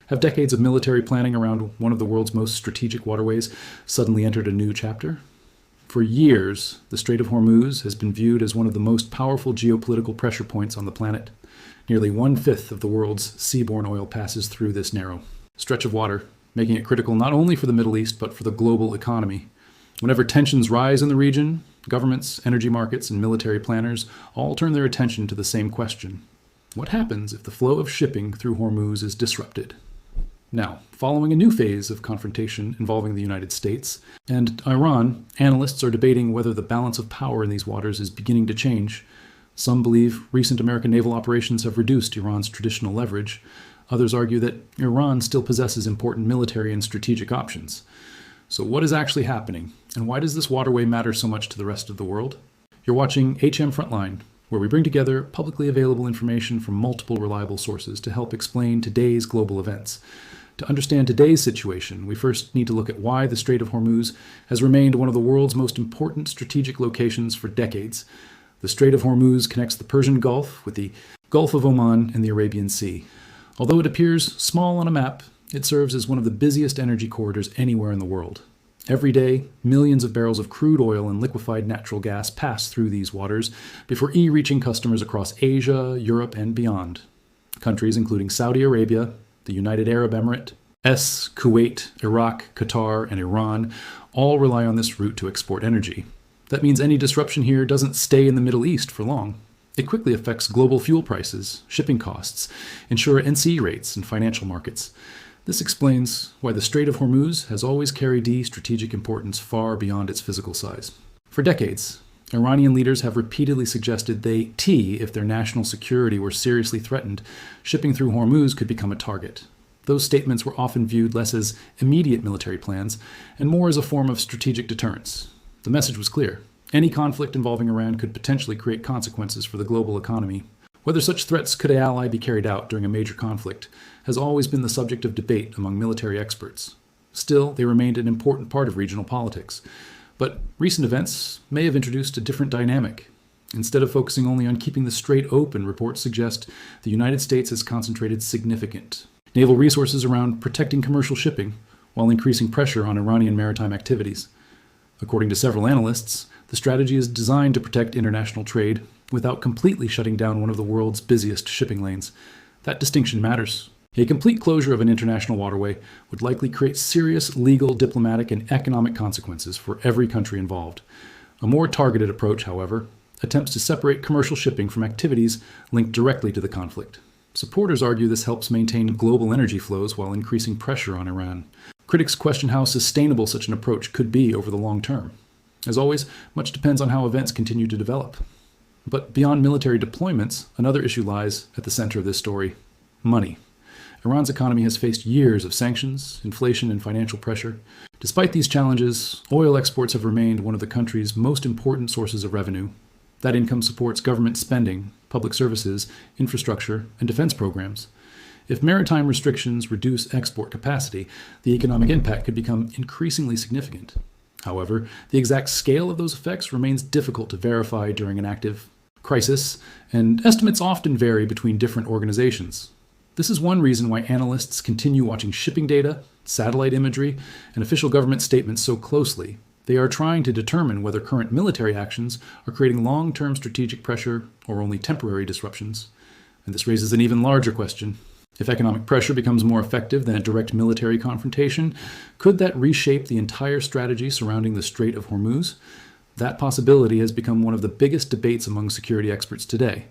Have decades of military planning around one of the world's most strategic waterways suddenly entered a new chapter? For years, the Strait of Hormuz has been viewed as one of the most powerful geopolitical pressure points on the planet. Nearly 1/5 of the world's seaborne oil passes through this narrow stretch of water, making it critical not only for the Middle East, but for the global economy. Whenever tensions rise in the region, governments, energy markets, and military planners all turn their attention to the same question. What happens if the flow of shipping through Hormuz is disrupted? Now, following a new phase of confrontation involving the United States and Iran, analysts are debating whether the balance of power in these waters is beginning to change. Some believe recent American naval operations have reduced Iran's traditional leverage. Others argue that Iran still possesses important military and strategic options. So what is actually happening, and why does this waterway matter so much to the rest of the world? You're watching HM Frontline, where we bring together publicly available information from multiple reliable sources to help explain today's global events. To understand today's situation, we first need to look at why the Strait of Hormuz has remained one of the world's most important strategic locations for decades. The Strait of Hormuz connects the Persian Gulf with the Gulf of Oman and the Arabian Sea. Although it appears small on a map, it serves as one of the busiest energy corridors anywhere in the world. Every day, millions of barrels of crude oil and liquefied natural gas pass through these waters before reaching customers across Asia, Europe, and beyond. Countries including Saudi Arabia, the United Arab Emirates, Kuwait, Iraq, Qatar, and Iran all rely on this route to export energy. That means any disruption here doesn't stay in the Middle East for long. It quickly affects global fuel prices, shipping costs, insurer NC rates, and financial markets. This explains why the Strait of Hormuz has always carried strategic importance far beyond its physical size. For decades, Iranian leaders have repeatedly suggested if their national security were seriously threatened, shipping through Hormuz could become a target. Those statements were often viewed less as immediate military plans and more as a form of strategic deterrence. The message was clear. Any conflict involving Iran could potentially create consequences for the global economy. Whether such threats could ally be carried out during a major conflict has always been the subject of debate among military experts. Still, they remained an important part of regional politics. But recent events may have introduced a different dynamic. Instead of focusing only on keeping the strait open, reports suggest the United States has concentrated significant naval resources around protecting commercial shipping while increasing pressure on Iranian maritime activities. According to several analysts, the strategy is designed to protect international trade without completely shutting down one of the world's busiest shipping lanes. That distinction matters. A complete closure of an international waterway would likely create serious legal, diplomatic, and economic consequences for every country involved. A more targeted approach, however, attempts to separate commercial shipping from activities linked directly to the conflict. Supporters argue this helps maintain global energy flows while increasing pressure on Iran. Critics question how sustainable such an approach could be over the long term. As always, much depends on how events continue to develop. But beyond military deployments, another issue lies at the center of this story: money. Iran's economy has faced years of sanctions, inflation, and financial pressure. Despite these challenges, oil exports have remained one of the country's most important sources of revenue. That income supports government spending, public services, infrastructure, and defense programs. If maritime restrictions reduce export capacity, the economic impact could become increasingly significant. However, the exact scale of those effects remains difficult to verify during an active crisis, and estimates often vary between different organizations. This is one reason why analysts continue watching shipping data, satellite imagery, and official government statements so closely. They are trying to determine whether current military actions are creating long-term strategic pressure or only temporary disruptions. And this raises an even larger question. If economic pressure becomes more effective than a direct military confrontation, could that reshape the entire strategy surrounding the Strait of Hormuz? That possibility has become one of the biggest debates among security experts today,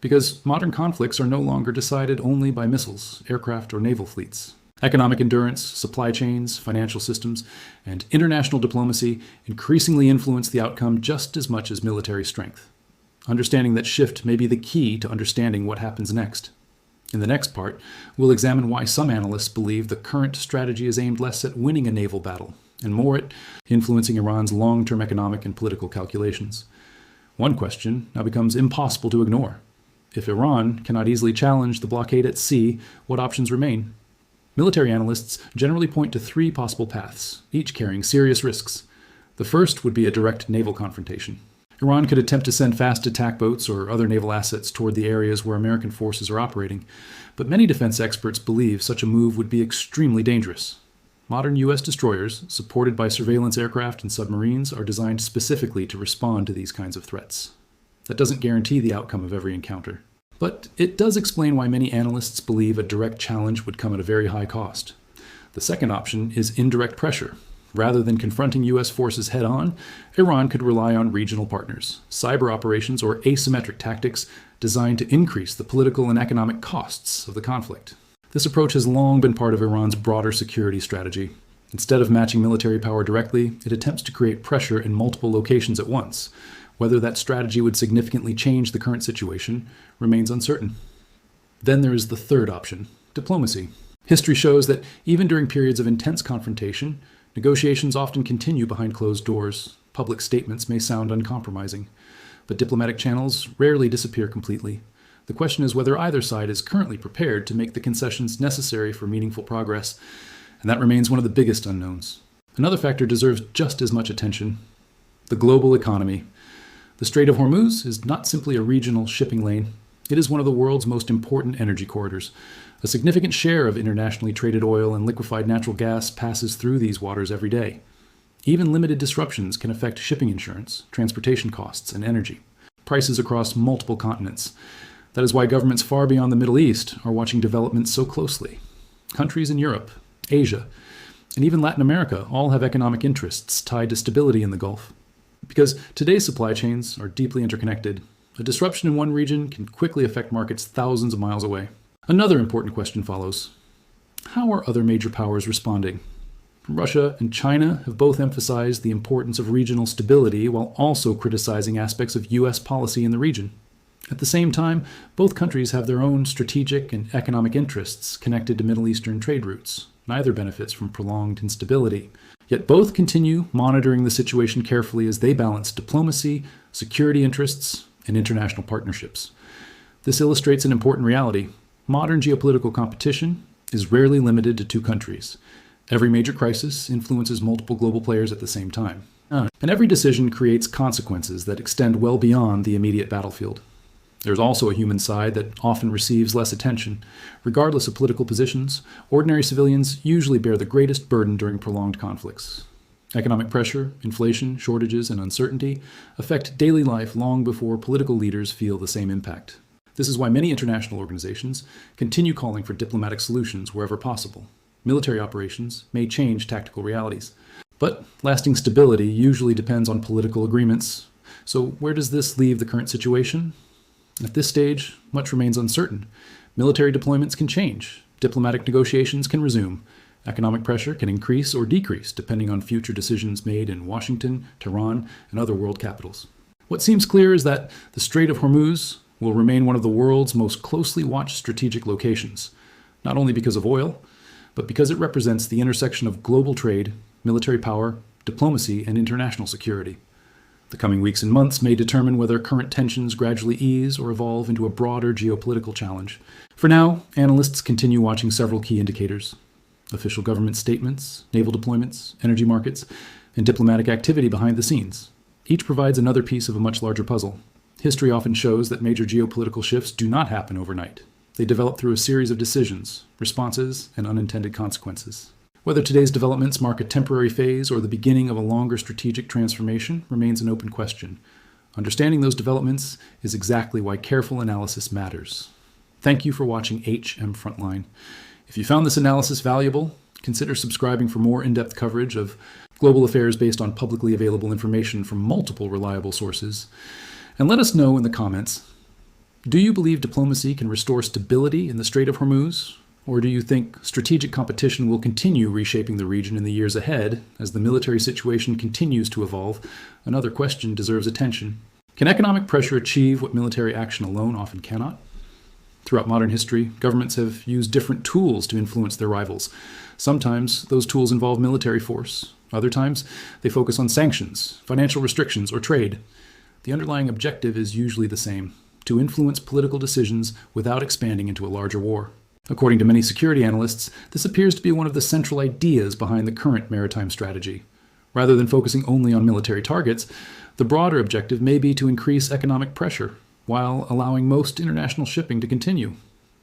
because modern conflicts are no longer decided only by missiles, aircraft, or naval fleets. Economic endurance, supply chains, financial systems, and international diplomacy increasingly influence the outcome just as much as military strength. Understanding that shift may be the key to understanding what happens next. In the next part, we'll examine why some analysts believe the current strategy is aimed less at winning a naval battle and more at influencing Iran's long-term economic and political calculations. One question now becomes impossible to ignore. If Iran cannot easily challenge the blockade at sea, what options remain? Military analysts generally point to three possible paths, each carrying serious risks. The first would be a direct naval confrontation. Iran could attempt to send fast attack boats or other naval assets toward the areas where American forces are operating, but many defense experts believe such a move would be extremely dangerous. Modern U.S. destroyers, supported by surveillance aircraft and submarines, are designed specifically to respond to these kinds of threats. That doesn't guarantee the outcome of every encounter. But it does explain why many analysts believe a direct challenge would come at a very high cost. The second option is indirect pressure. Rather than confronting U.S. forces head-on, Iran could rely on regional partners, cyber operations, or asymmetric tactics designed to increase the political and economic costs of the conflict. This approach has long been part of Iran's broader security strategy. Instead of matching military power directly, it attempts to create pressure in multiple locations at once. Whether that strategy would significantly change the current situation remains uncertain. Then there is the third option, diplomacy. History shows that even during periods of intense confrontation, negotiations often continue behind closed doors. Public statements may sound uncompromising, but diplomatic channels rarely disappear completely. The question is whether either side is currently prepared to make the concessions necessary for meaningful progress, and that remains one of the biggest unknowns. Another factor deserves just as much attention: the global economy. The Strait of Hormuz is not simply a regional shipping lane. It is one of the world's most important energy corridors. A significant share of internationally traded oil and liquefied natural gas passes through these waters every day. Even limited disruptions can affect shipping insurance, transportation costs, and energy prices across multiple continents. That is why governments far beyond the Middle East are watching developments so closely. Countries in Europe, Asia, and even Latin America all have economic interests tied to stability in the Gulf. Because today's supply chains are deeply interconnected, a disruption in one region can quickly affect markets thousands of miles away. Another important question follows. How are other major powers responding? Russia and China have both emphasized the importance of regional stability while also criticizing aspects of U.S. policy in the region. At the same time, both countries have their own strategic and economic interests connected to Middle Eastern trade routes. Neither benefits from prolonged instability. Yet both continue monitoring the situation carefully as they balance diplomacy, security interests, and international partnerships. This illustrates an important reality. Modern geopolitical competition is rarely limited to two countries. Every major crisis influences multiple global players at the same time. And every decision creates consequences that extend well beyond the immediate battlefield. There's also a human side that often receives less attention. Regardless of political positions, ordinary civilians usually bear the greatest burden during prolonged conflicts. Economic pressure, inflation, shortages, and uncertainty affect daily life long before political leaders feel the same impact. This is why many international organizations continue calling for diplomatic solutions wherever possible. Military operations may change tactical realities, but lasting stability usually depends on political agreements. So where does this leave the current situation? At this stage, much remains uncertain. Military deployments can change. Diplomatic negotiations can resume. Economic pressure can increase or decrease depending on future decisions made in Washington, Tehran, and other world capitals. What seems clear is that the Strait of Hormuz will remain one of the world's most closely watched strategic locations, not only because of oil, but because it represents the intersection of global trade, military power, diplomacy, and international security. The coming weeks and months may determine whether current tensions gradually ease or evolve into a broader geopolitical challenge. For now, analysts continue watching several key indicators: official government statements, naval deployments, energy markets, and diplomatic activity behind the scenes. Each provides another piece of a much larger puzzle. History often shows that major geopolitical shifts do not happen overnight. They develop through a series of decisions, responses, and unintended consequences. Whether today's developments mark a temporary phase or the beginning of a longer strategic transformation remains an open question. Understanding those developments is exactly why careful analysis matters. Thank you for watching HM Frontline. If you found this analysis valuable, consider subscribing for more in-depth coverage of global affairs based on publicly available information from multiple reliable sources. And let us know in the comments, do you believe diplomacy can restore stability in the Strait of Hormuz? Or do you think strategic competition will continue reshaping the region in the years ahead as the military situation continues to evolve? Another question deserves attention. Can economic pressure achieve what military action alone often cannot? Throughout modern history, governments have used different tools to influence their rivals. Sometimes those tools involve military force. Other times, they focus on sanctions, financial restrictions, or trade. The underlying objective is usually the same: to influence political decisions without expanding into a larger war. According to many security analysts, this appears to be one of the central ideas behind the current maritime strategy. Rather than focusing only on military targets, the broader objective may be to increase economic pressure while allowing most international shipping to continue.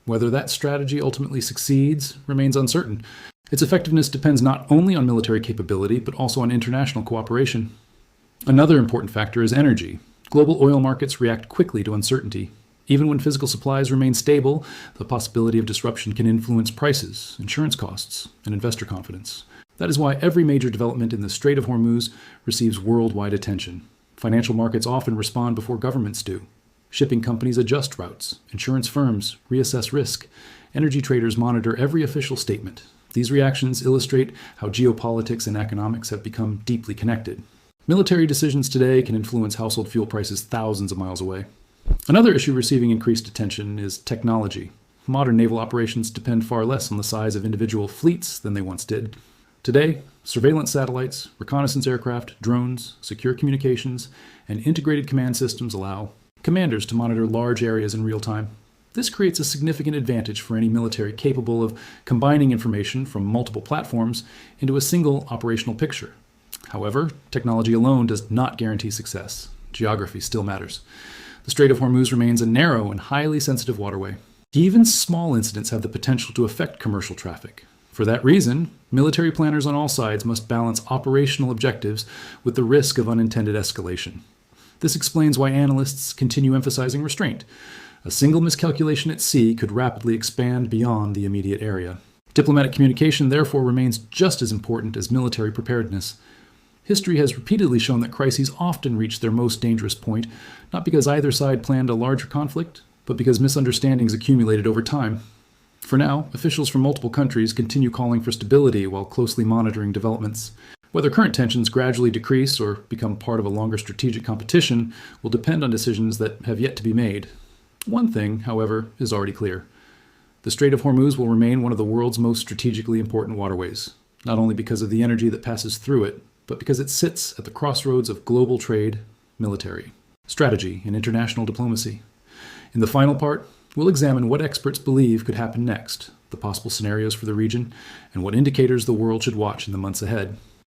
Whether that strategy ultimately succeeds remains uncertain. Its effectiveness depends not only on military capability, but also on international cooperation. Another important factor is energy. Global oil markets react quickly to uncertainty. Even when physical supplies remain stable, the possibility of disruption can influence prices, insurance costs, and investor confidence. That is why every major development in the Strait of Hormuz receives worldwide attention. Financial markets often respond before governments do. Shipping companies adjust routes. Insurance firms reassess risk. Energy traders monitor every official statement. These reactions illustrate how geopolitics and economics have become deeply connected. Military decisions today can influence household fuel prices thousands of miles away. Another issue receiving increased attention is technology. Modern naval operations depend far less on the size of individual fleets than they once did. Today, surveillance satellites, reconnaissance aircraft, drones, secure communications, and integrated command systems allow commanders to monitor large areas in real time. This creates a significant advantage for any military capable of combining information from multiple platforms into a single operational picture. However, technology alone does not guarantee success. Geography still matters. The Strait of Hormuz remains a narrow and highly sensitive waterway. Even small incidents have the potential to affect commercial traffic. For that reason, military planners on all sides must balance operational objectives with the risk of unintended escalation. This explains why analysts continue emphasizing restraint. A single miscalculation at sea could rapidly expand beyond the immediate area. Diplomatic communication therefore remains just as important as military preparedness. History has repeatedly shown that crises often reach their most dangerous point, not because either side planned a larger conflict, but because misunderstandings accumulated over time. For now, officials from multiple countries continue calling for stability while closely monitoring developments. Whether current tensions gradually decrease or become part of a longer strategic competition will depend on decisions that have yet to be made. One thing, however, is already clear. The Strait of Hormuz will remain one of the world's most strategically important waterways, not only because of the energy that passes through it, but because it sits at the crossroads of global trade, military, strategy, and international diplomacy. In the final part, we'll examine what experts believe could happen next, the possible scenarios for the region, and what indicators the world should watch in the months ahead.